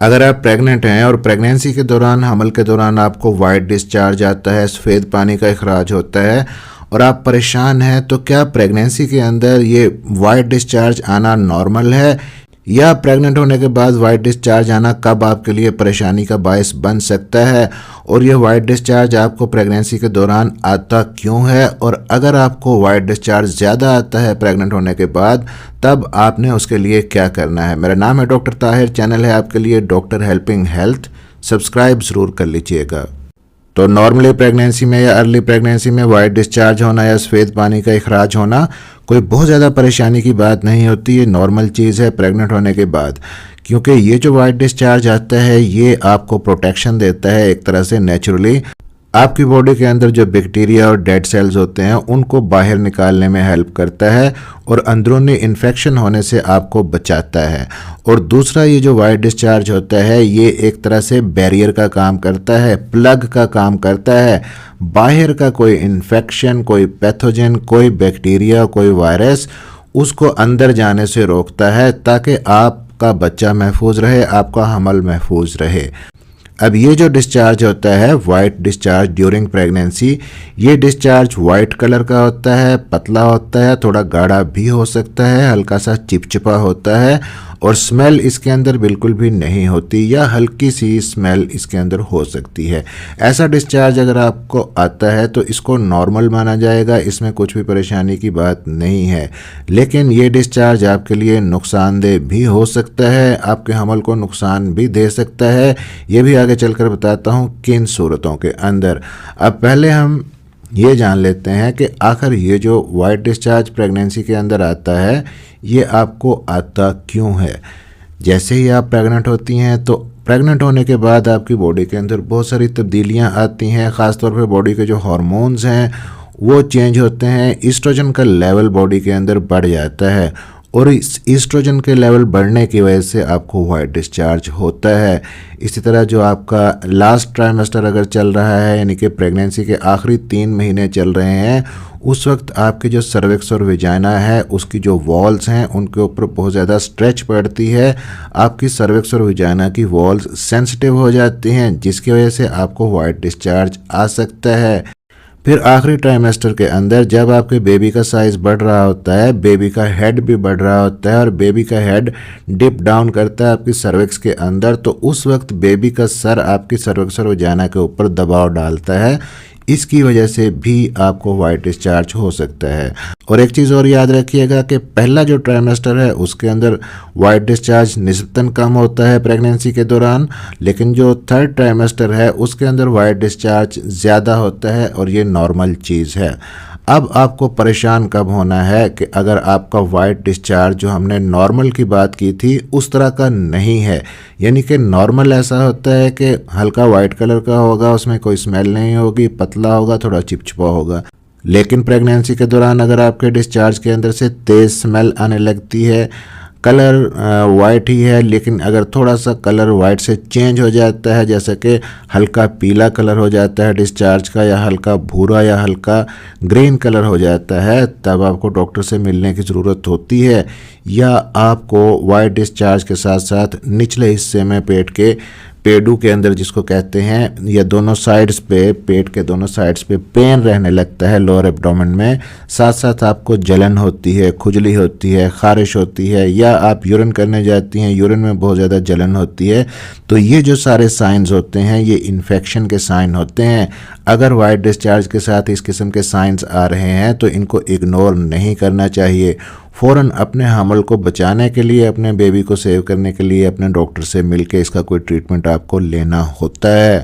अगर आप प्रेग्नेंट हैं और प्रेगनेंसी के दौरान हमल के दौरान आपको वाइट डिस्चार्ज आता है, सफ़ेद पानी का इखराज होता है और आप परेशान हैं, तो क्या प्रेगनेंसी के अंदर ये वाइट डिस्चार्ज आना नॉर्मल है या प्रेग्नेंट होने के बाद वाइट डिस्चार्ज आना कब आपके लिए परेशानी का बायस बन सकता है और ये वाइट डिस्चार्ज आपको प्रेगनेंसी के दौरान आता क्यों है, और अगर आपको वाइट डिस्चार्ज ज़्यादा आता है प्रेग्नेंट होने के बाद तब आपने उसके लिए क्या करना है। मेरा नाम है डॉक्टर ताहिर, चैनल है आपके लिए डॉक्टर हेल्पिंग हेल्थ, सब्सक्राइब ज़रूर कर लीजिएगा। तो नॉर्मली प्रेगनेंसी में या अर्ली प्रेगनेंसी में वाइट डिस्चार्ज होना या सफ़ेद पानी का इखराज होना कोई बहुत ज़्यादा परेशानी की बात नहीं होती, ये नॉर्मल चीज़ है प्रेग्नेंट होने के बाद, क्योंकि ये जो वाइट डिस्चार्ज आता है ये आपको प्रोटेक्शन देता है एक तरह से नेचुरली। आपकी बॉडी के अंदर जो बैक्टीरिया और डेड सेल्स होते हैं उनको बाहर निकालने में हेल्प करता है और अंदरूनी इन्फेक्शन होने से आपको बचाता है। और दूसरा, ये जो वाइट डिस्चार्ज होता है ये एक तरह से बैरियर का काम करता है, प्लग का काम करता है। बाहर का कोई इन्फेक्शन, कोई पैथोजन, कोई बैक्टीरिया, कोई वायरस उसको अंदर जाने से रोकता है ताकि आपका बच्चा महफूज रहे, आपका हमल महफूज रहे। अब ये जो डिस्चार्ज होता है वाइट डिस्चार्ज ड्यूरिंग प्रेगनेंसी, ये डिस्चार्ज वाइट कलर का होता है, पतला होता है, थोड़ा गाढ़ा भी हो सकता है, हल्का सा चिपचिपा होता है और स्मेल इसके अंदर बिल्कुल भी नहीं होती या हल्की सी स्मेल इसके अंदर हो सकती है। ऐसा डिस्चार्ज अगर आपको आता है तो इसको नॉर्मल माना जाएगा, इसमें कुछ भी परेशानी की बात नहीं है। लेकिन ये डिस्चार्ज आपके लिए नुकसानदेह भी हो सकता है, आपके हमल को नुकसान भी दे सकता है। ये भी आगे चलकर बताता हूँ किन सूरतों के अंदर। अब पहले हम ये जान लेते हैं कि आखिर ये जो वाइट डिस्चार्ज प्रेगनेंसी के अंदर आता है ये आपको आता क्यों है। जैसे ही आप प्रेग्नेंट होती हैं तो प्रेग्नेंट होने के बाद आपकी बॉडी के अंदर बहुत सारी तब्दीलियां आती हैं, ख़ासतौर पे बॉडी के जो हार्मोन्स हैं वो चेंज होते हैं, ईस्ट्रोजन का लेवल बॉडी के अंदर बढ़ जाता है और इस ईस्ट्रोजन के लेवल बढ़ने की वजह से आपको वाइट डिस्चार्ज होता है। इसी तरह जो आपका लास्ट ट्राइमेस्टर अगर चल रहा है, यानी कि प्रेगनेंसी के आखिरी 3 महीने चल रहे हैं, उस वक्त आपके जो सर्विक्स और विजाइना है उसकी जो वॉल्स हैं उनके ऊपर बहुत ज़्यादा स्ट्रेच पड़ती है। आपकी सर्विक्स और विजाइना की वॉल्स सेंसिटिव हो जाती हैं जिसकी वजह से आपको वाइट डिस्चार्ज आ सकता है। फिर आखिरी ट्राइमेस्टर के अंदर जब आपके बेबी का साइज़ बढ़ रहा होता है, बेबी का हेड भी बढ़ रहा होता है और बेबी का हेड डिप डाउन करता है आपकी सर्विक्स के अंदर, तो उस वक्त बेबी का सर आपकी सर्विक्स और वजाना के ऊपर दबाव डालता है, इसकी वजह से भी आपको वाइट डिस्चार्ज हो सकता है। और एक चीज़ और याद रखिएगा कि पहला जो ट्राइमेस्टर है उसके अंदर वाइट डिस्चार्ज निस्बतन कम होता है प्रेगनेंसी के दौरान, लेकिन जो थर्ड ट्राइमेस्टर है उसके अंदर वाइट डिस्चार्ज ज़्यादा होता है और ये नॉर्मल चीज़ है। अब आपको परेशान कब होना है कि अगर आपका वाइट डिस्चार्ज जो हमने नॉर्मल की बात की थी उस तरह का नहीं है, यानी कि नॉर्मल ऐसा होता है कि हल्का वाइट कलर का होगा, उसमें कोई स्मेल नहीं होगी, पतला होगा, थोड़ा चिपचिपा होगा। लेकिन प्रेगनेंसी के दौरान अगर आपके डिस्चार्ज के अंदर से तेज़ स्मेल आने लगती है, कलर वाइट ही है लेकिन अगर थोड़ा सा कलर वाइट से चेंज हो जाता है, जैसे कि हल्का पीला कलर हो जाता है डिस्चार्ज का, या हल्का भूरा या हल्का ग्रीन कलर हो जाता है, तब आपको डॉक्टर से मिलने की ज़रूरत होती है। या आपको वाइट डिस्चार्ज के साथ साथ निचले हिस्से में पेट के पेडू के अंदर जिसको कहते हैं, या दोनों साइड्स पे, पेट के दोनों साइड्स पे पेन रहने लगता है लोअर एब्डोमेन में, साथ साथ आपको जलन होती है, खुजली होती है, खारिश होती है, या आप यूरिन करने जाती हैं, यूरिन में बहुत ज़्यादा जलन होती है। तो ये जो सारे साइंस होते हैं ये इन्फेक्शन के साइन होते हैं। अगर वाइट डिस्चार्ज के साथ इस किस्म के साइंस आ रहे हैं तो इनको इग्नोर नहीं करना चाहिए। फ़ौरन अपने हमल को बचाने के लिए, अपने बेबी को सेव करने के लिए अपने डॉक्टर से मिलके इसका कोई ट्रीटमेंट आपको लेना होता है।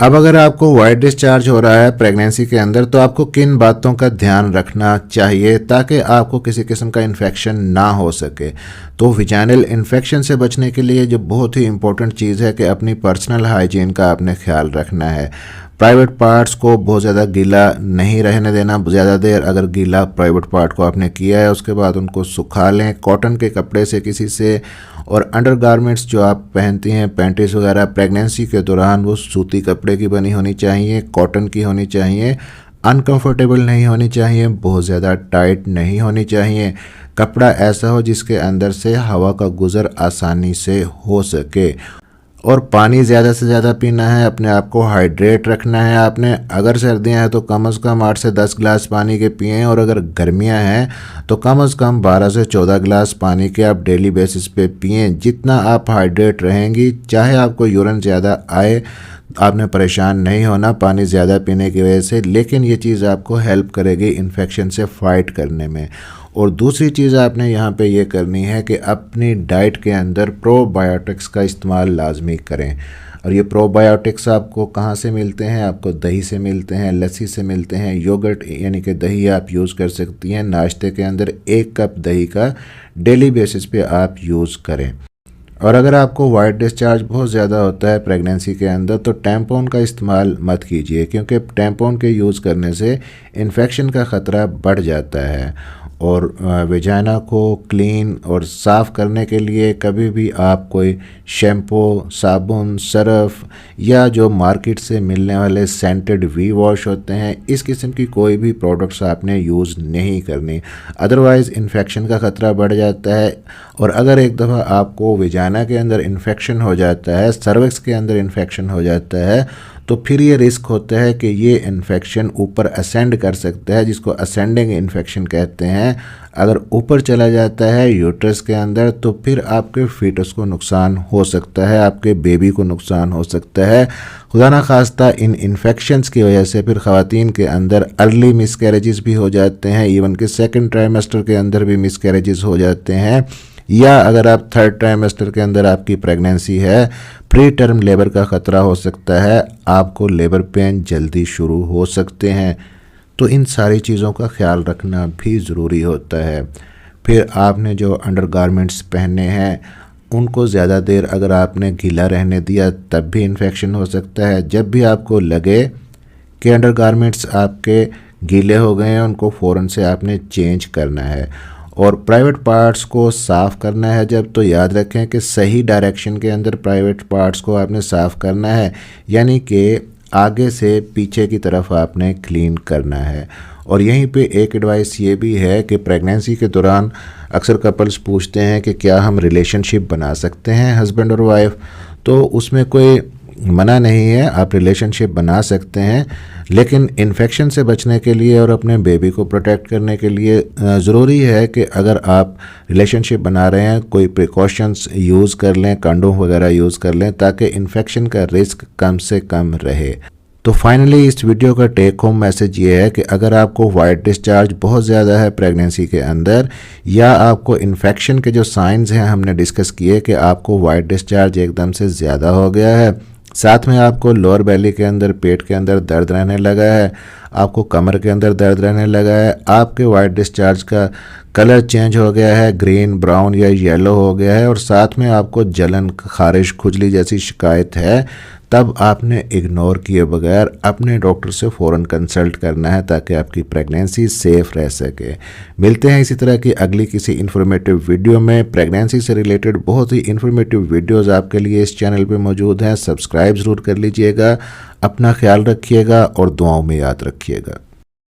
अब अगर आपको वाइट डिस्चार्ज हो रहा है प्रेगनेंसी के अंदर तो आपको किन बातों का ध्यान रखना चाहिए ताकि आपको किसी किस्म का इन्फेक्शन ना हो सके। तो विजाइनल इन्फेक्शन से बचने के लिए जो बहुत ही इंपॉर्टेंट चीज़ है कि अपनी पर्सनल हाइजीन का आपने ख्याल रखना है। प्राइवेट पार्ट्स को बहुत ज़्यादा गीला नहीं रहने देना ज़्यादा देर। अगर गीला प्राइवेट पार्ट को आपने किया है उसके बाद उनको सुखा लें कॉटन के कपड़े से किसी से। और अंडरगारमेंट्स जो आप पहनती हैं, पैंटीज वगैरह, प्रेगनेंसी के दौरान वो सूती कपड़े की बनी होनी चाहिए, कॉटन की होनी चाहिए, अनकंफर्टेबल नहीं होनी चाहिए, बहुत ज़्यादा टाइट नहीं होनी चाहिए। कपड़ा ऐसा हो जिसके अंदर से हवा का गुज़र आसानी से हो सके। और पानी ज़्यादा से ज़्यादा पीना है, अपने आप को हाइड्रेट रखना है। आपने अगर सर्दियां हैं तो कम से कम 8 से 10 गिलास पानी के पिएं, और अगर गर्मियां हैं तो कम से कम 12 से 14 गिलास पानी के आप डेली बेसिस पे पिएं। जितना आप हाइड्रेट रहेंगी, चाहे आपको यूरिन ज़्यादा आए, आपने परेशान नहीं होना पानी ज़्यादा पीने की वजह से, लेकिन ये चीज़ आपको हेल्प करेगी इन्फेक्शन से फाइट करने में। और दूसरी चीज़ आपने यहाँ पे ये करनी है कि अपनी डाइट के अंदर प्रोबायोटिक्स का इस्तेमाल लाजमी करें। और ये प्रोबायोटिक्स आपको कहाँ से मिलते हैं? आपको दही से मिलते हैं, लस्सी से मिलते हैं, योगर्ट यानी कि दही आप यूज़ कर सकती हैं। नाश्ते के अंदर 1 कप दही का डेली बेसिस पे आप यूज़ करें। और अगर आपको वाइट डिस्चार्ज बहुत ज़्यादा होता है प्रेगनेंसी के अंदर तो टैम्पोन का इस्तेमाल मत कीजिए, क्योंकि टैम्पोन के यूज़ करने से इन्फेक्शन का ख़तरा बढ़ जाता है। और वेजाइना को क्लीन और साफ़ करने के लिए कभी भी आप कोई शैम्पू, साबुन, सरफ या जो मार्केट से मिलने वाले सेंटेड वी वॉश होते हैं, इस किस्म की कोई भी प्रोडक्ट्स आपने यूज़ नहीं करनी, अदरवाइज़ इन्फेक्शन का ख़तरा बढ़ जाता है। और अगर एक दफ़ा आपको वेजाइना के अंदर इन्फेक्शन हो जाता है, सर्विक्स के अंदर इन्फेक्शन हो जाता है, तो फिर ये रिस्क होता है कि ये इन्फेक्शन ऊपर असेंड कर सकता है, जिसको असेंडिंग इन्फेक्शन कहते हैं। अगर ऊपर चला जाता है यूट्रस के अंदर तो फिर आपके फीटस को नुकसान हो सकता है, आपके बेबी को नुकसान हो सकता है। खुदा ना खास्ता इन इन्फेक्शंस की वजह से फिर ख़वातीन के अंदर अर्ली मिसकैरेजेस भी हो जाते हैं, इवन कि सेकंड ट्राइमेस्टर के अंदर भी मिसकैरेजेस हो जाते हैं। या अगर आप थर्ड ट्राइमेस्टर के अंदर आपकी प्रेगनेंसी है, प्री टर्म लेबर का ख़तरा हो सकता है, आपको लेबर पेन जल्दी शुरू हो सकते हैं। तो इन सारी चीज़ों का ख्याल रखना भी ज़रूरी होता है। फिर आपने जो अंडरगारमेंट्स पहने हैं उनको ज़्यादा देर अगर आपने गीला रहने दिया तब भी इन्फेक्शन हो सकता है। जब भी आपको लगे कि अंडरगारमेंट्स आपके गीले हो गए हैं, उनको फ़ौरन से आपने चेंज करना है। और प्राइवेट पार्ट्स को साफ़ करना है जब, तो याद रखें कि सही डायरेक्शन के अंदर प्राइवेट पार्ट्स को आपने साफ़ करना है, यानी कि आगे से पीछे की तरफ आपने क्लीन करना है। और यहीं पे एक एडवाइस ये भी है कि प्रेगनेंसी के दौरान अक्सर कपल्स पूछते हैं कि क्या हम रिलेशनशिप बना सकते हैं हस्बैंड और वाइफ, तो उसमें कोई मना नहीं है, आप रिलेशनशिप बना सकते हैं, लेकिन इन्फेक्शन से बचने के लिए और अपने बेबी को प्रोटेक्ट करने के लिए ज़रूरी है कि अगर आप रिलेशनशिप बना रहे हैं कोई प्रिकॉशंस यूज़ कर लें, कंडोम वगैरह यूज़ कर लें, ताकि इन्फेक्शन का रिस्क कम से कम रहे। तो फाइनली इस वीडियो का टेक होम मैसेज ये है कि अगर आपको वाइट डिस्चार्ज बहुत ज़्यादा है प्रेगनेंसी के अंदर, या आपको इन्फेक्शन के जो साइंस हैं हमने डिस्कस किए कि आपको वाइट डिस्चार्ज एकदम से ज़्यादा हो गया है, साथ में आपको लोअर बेली के अंदर, पेट के अंदर दर्द रहने लगा है, आपको कमर के अंदर दर्द रहने लगा है, आपके वाइट डिस्चार्ज का कलर चेंज हो गया है, ग्रीन, ब्राउन या येलो हो गया है, और साथ में आपको जलन, खारिश, खुजली जैसी शिकायत है, तब आपने इग्नोर किए बगैर अपने डॉक्टर से फ़ौरन कंसल्ट करना है ताकि आपकी प्रेगनेंसी सेफ़ रह सके। मिलते हैं इसी तरह की अगली किसी इन्फॉर्मेटिव वीडियो में। प्रेगनेंसी से रिलेटेड बहुत ही इन्फॉर्मेटिव वीडियोस आपके लिए इस चैनल पे मौजूद हैं, सब्सक्राइब ज़रूर कर लीजिएगा। अपना ख्याल रखिएगा और दुआओं में याद रखिएगा।